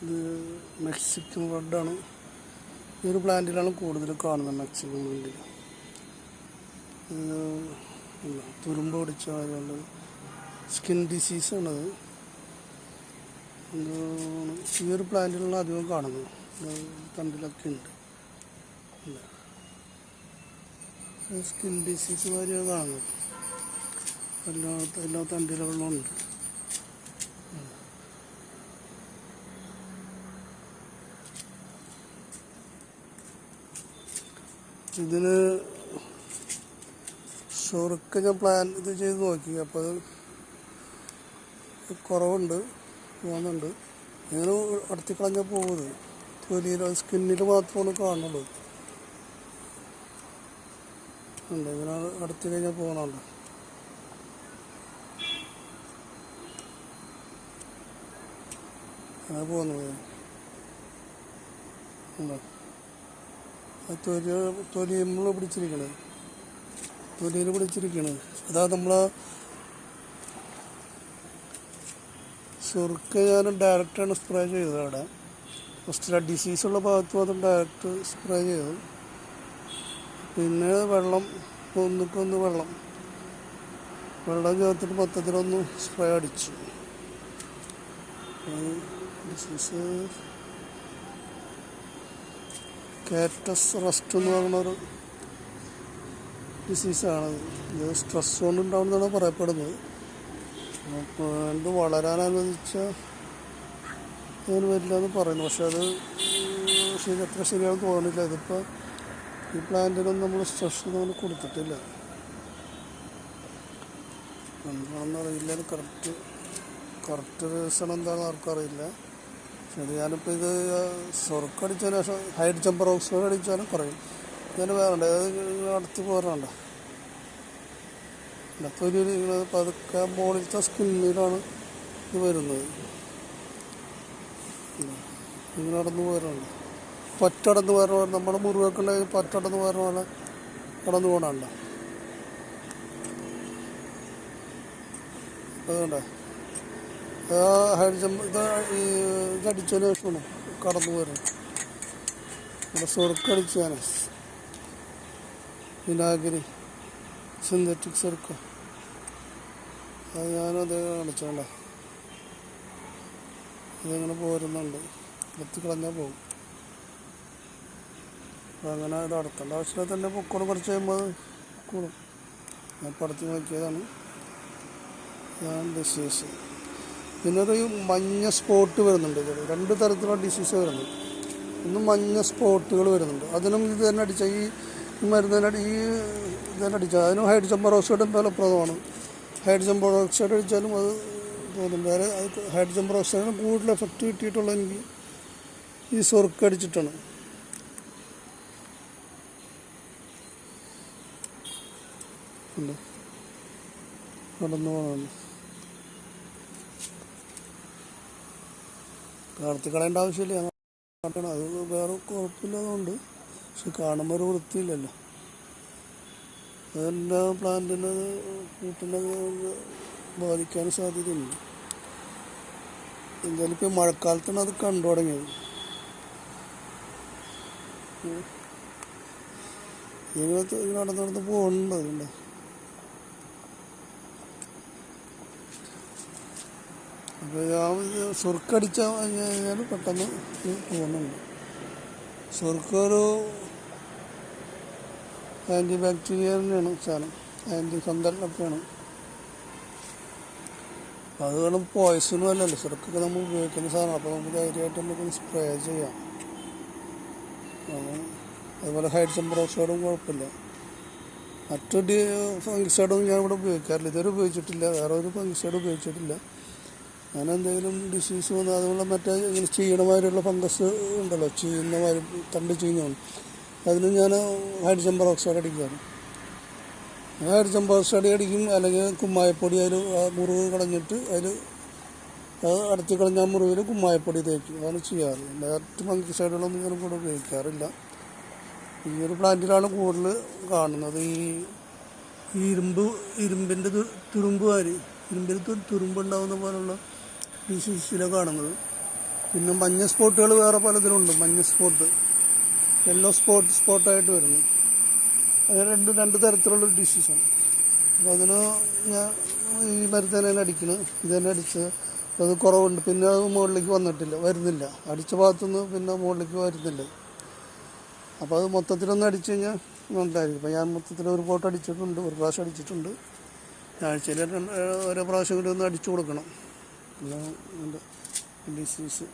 ഇത് മെക്സിക്കൻ റെഡാണ്. ഈ ഒരു പ്ലാന്റിലാണ് കൂടുതൽ കാണുന്നത് മെക്സിക്കൻ റെഡ്. ഇത് തുരുമ്പ് പിടിച്ച കാര്യമുണ്ട്. സ്കിൻ ഡിസീസാണത്. ഈ ഒരു പ്ലാന്റിലാണ് അധികം കാണുന്നത്. തണ്ടിലൊക്കെ ഉണ്ട്. സ്കിൻ ഡിസീസ് മാതിരിയാണ് കാണുന്നത്. എല്ലാ തണ്ടിലുകളും ഉണ്ട്. ഇതിന് ഷുറുക്ക് ഞാൻ പ്ലാൻ ഇത് ചെയ്ത് നോക്കി. അപ്പോൾ അത് കുറവുണ്ട്, പോകുന്നുണ്ട്. ഇങ്ങനെ അടുത്തിക്കളഞ്ഞാൽ പോകുന്നത് തൊലിയിൽ സ്കിന്നിൽ മാത്രമാണ് കാണുള്ളൂ. ഉണ്ട് ഇങ്ങനെ അടുത്ത് കഴിഞ്ഞാൽ പോകണുണ്ട്. അങ്ങനെ പോകുന്നത് ഉണ്ടോ? തൊലിയിൽ പിടിച്ചിരിക്കണത്, തൊലിയിൽ പിടിച്ചിരിക്കണത്. അതാ നമ്മൾ ഷുറുക്ക് ഞാൻ ഡയറക്റ്റാണ് സ്പ്രേ ചെയ്തത്. അവിടെ ഫസ്റ്റ് ഡിസീസുള്ള ഭാഗത്ത് മാത്രം ഡയറക്റ്റ് സ്പ്രേ ചെയ്തു. പിന്നെ വെള്ളം വെള്ളം ചേർത്തിട്ട് മൊത്തത്തിലൊന്ന് സ്പ്രേ അടിച്ചു. ഡിസീസ് കാറ്റസ് റസ്റ്റ് എന്ന് പറയുന്നൊരു ഡിസീസാണ്. ഇത് സ്ട്രെസ് കൊണ്ടുണ്ടാവുന്നതാണ് പറയപ്പെടുന്നത്. അപ്പോൾ എന്ത് വളരാനനുവദിച്ച അതിന് വരില്ല എന്ന് പറയുന്നു. പക്ഷെ അത് അത്ര ശരിയാണെന്ന് തോന്നുന്നില്ല. ഇതിപ്പോൾ ഈ പ്ലാന്റിനൊന്നും നമ്മൾ സ്ട്രെസ് ഒന്നും കൊടുത്തിട്ടില്ല. എന്താണെന്ന് അറിയില്ല. കറക്റ്റ് റീസൺ എന്താണെന്ന് ആർക്കറിയില്ല. ശരി, ഞാനിപ്പോൾ ഇത് ഷുറുക്കടിച്ചതിന് ശേഷം ഹൈഡ്രജൻ പെറോക്സൈഡ് അടിച്ചാലും കുറയും. ഇതിന് വേറെയുണ്ട്, അത് അടുത്ത് പോരാണ്ട. അപ്പോൾ ഒരു പതുക്കെ മുകളിലത്തെ സ്കിന്നിലാണ് ഇത് വരുന്നത്. ഇങ്ങനെ നടന്ന് പോരാണ്ട്, പറ്റടന്ന് പോരണ പോലെ നമ്മുടെ മുറിവൊക്കെ ഉണ്ടെങ്കിൽ പറ്റടന്ന് പോരണ പോലെ കടന്നു പോകണണ്ട. അതുകൊണ്ടേ ഹൈഡ്രജൻ ഇതടിച്ചതിന് ശേഷമാണ് കടന്നു പോരുന്നത്. ഇവിടെ ഷുറുക്കടിച്ചാണ് വിനാഗിരി സിന്തറ്റിക് ഷുറുക്ക്. അത് ഞാനത് കാണിച്ചോണ്ടേ ഇതിങ്ങനെ പോരുന്നുണ്ട്. എത്തിക്കളഞ്ഞാൽ പോകും. അപ്പം അങ്ങനെ ഇത് അടുത്തേണ്ട ആവശ്യമില്ല. തന്നെ പൊക്കോളം കുറച്ച് കഴിയുമ്പോൾ കൂടും. ഞാൻ പടത്തി നോക്കിയതാണ്. ഞാൻ ഡിസീസ്. പിന്നെ ഒരു മഞ്ഞ സ്പോട്ട് വരുന്നുണ്ട്. ഇതിൽ 2 തരത്തിലുള്ള ഡിസീസ് വരുന്നുണ്ട്. ഒന്ന് മഞ്ഞ സ്പോട്ടുകൾ വരുന്നുണ്ട്. അതിനും ഇത് തന്നെ അടിച്ചാൽ ഈ മരുന്ന് ഈ ഇത് തന്നെ അടിച്ചാൽ അതിനും ഹൈഡ്രജൻ പെറോക്സൈഡ് ഫലപ്രദമാണ്. ഹൈഡ്രജൻ പെറോക്സൈഡ് അടിച്ചാലും അത് തോന്നുന്നുണ്ട്. വേറെ ഹൈഡ്രജൻ പെറോക്സൈഡിന് കൂടുതൽ എഫക്റ്റ് കിട്ടിയിട്ടുള്ള എനിക്ക് ഈ ഷുറുക്ക് അടിച്ചിട്ടാണ്. കടന്നു പോകണം. കടത്തി കളയേണ്ട ആവശ്യമില്ല. അത് വേറെ കുഴപ്പമില്ലാതുകൊണ്ട്. പക്ഷെ കാണുമ്പോൾ ഒരു വൃത്തിയില്ലല്ലോ. അതെല്ലാം പ്ലാന്റിന് വീട്ടിനെ ബാധിക്കാൻ സാധ്യതയുണ്ട്. എന്തായാലും ഇപ്പോൾ മഴക്കാലത്താണ് അത് കണ്ടു തുടങ്ങിയത്. ഇതിനകത്ത് നടന്ന് പോകുന്നുണ്ട്. അതുകൊണ്ട് അപ്പോൾ ഞാൻ ഷുറുക്കടിച്ചാൽ കഴിഞ്ഞാൽ പെട്ടെന്ന് പോകുന്നുണ്ട്. ഷുറുക്ക് ഒരു ആൻറ്റി ബാക്ടീരിയ തന്നെയാണ് സാധനം. ആൻറ്റി ഫംഗൽ ഒക്കെയാണ്. അപ്പോൾ അത് വേണം, പോയ്സണും അല്ലല്ലോ. ഷുറുക്കൊക്കെ നമ്മൾ ഉപയോഗിക്കുന്ന സാധനം. അപ്പോൾ നമുക്ക് ധൈര്യമായിട്ട് നമുക്ക് സ്പ്രേ ചെയ്യാം. അതുപോലെ ഹൈഡ്രജൻ പെറോക്സൈഡും കുഴപ്പമില്ല. മറ്റൊരു ഫംഗിസൈഡും ഞാനിവിടെ ഉപയോഗിക്കാറില്ല. ഇതുവരെ ഉപയോഗിച്ചിട്ടില്ല. വേറെ ഒരു ഫംഗിസൈഡ് ഉപയോഗിച്ചിട്ടില്ല. അങ്ങനെ എന്തെങ്കിലും ഡിസീസ് വന്നാൽ അതുപോലെ മറ്റേ ഇങ്ങനെ ചീയണമാതിരിയുള്ള ഫംഗസ് ഉണ്ടല്ലോ, ചീയുന്ന മാതിരി തണ്ട് ചീഞ്ഞോണം, അതിന് ഞാൻ ഹൈഡ്രജൻ പെറോക്സൈഡ് അടിക്കാറ്. ഹൈഡ്രജൻ പെറോക്സൈഡ് അടിക്കും. അല്ലെങ്കിൽ കുമ്മായപ്പൊടി അതിൽ മുറിവ് കളഞ്ഞിട്ട് അതിൽ അത് അടത്തി കളഞ്ഞ മുറിവിൽ കുമ്മായപ്പൊടി തേക്കും. അതാണ് ചെയ്യാറ്. മറ്റ് ഫംഗിസൈഡുകളൊന്നും ഞാൻ കൂടെ ഉപയോഗിക്കാറില്ല. ഈ ഒരു പ്ലാന്റിലാണ് കൂടുതൽ കാണുന്നത്. ഈ ഇരുമ്പിൻ്റെ തുരുമ്പ് ഇരുമ്പിൽ തുരുമ്പുണ്ടാകുന്ന പോലുള്ള ഡിസീസിലാണ് കാണുന്നത്. പിന്നെ മഞ്ഞ സ്പോട്ടുകൾ വേറെ പലതിലുണ്ട്. മഞ്ഞ സ്പോട്ട്, യെല്ലോ സ്പോട്ടായിട്ട് വരുന്നു. അത് രണ്ട് തരത്തിലുള്ള ഡിസീസാണ്. അപ്പോൾ അതിന് ഞാൻ ഈ മരുന്ന് തന്നെയാണ് അടിക്കുന്നത്. ഇത് തന്നെ അടിച്ച് അത് കുറവുണ്ട്. പിന്നെ അത് മുകളിലേക്ക് വരുന്നില്ല. അടിച്ച ഭാഗത്തുനിന്ന് പിന്നെ മുകളിലേക്ക് വരുന്നില്ല. അപ്പോൾ അത് മൊത്തത്തിലൊന്ന് അടിച്ചു കഴിഞ്ഞാൽ നന്നായിരിക്കും. അപ്പോൾ ഞാൻ മൊത്തത്തിൽ ഒരു പോട്ട് അടിച്ചിട്ടുണ്ട്, ഒരു പ്രാവശ്യം അടിച്ചിട്ടുണ്ട്. ആഴ്ചയിൽ ഓരോ പ്രാവശ്യം കൂടി ഒന്ന് അടിച്ചു കൊടുക്കണം. പിന്നെ ഡിസീസ്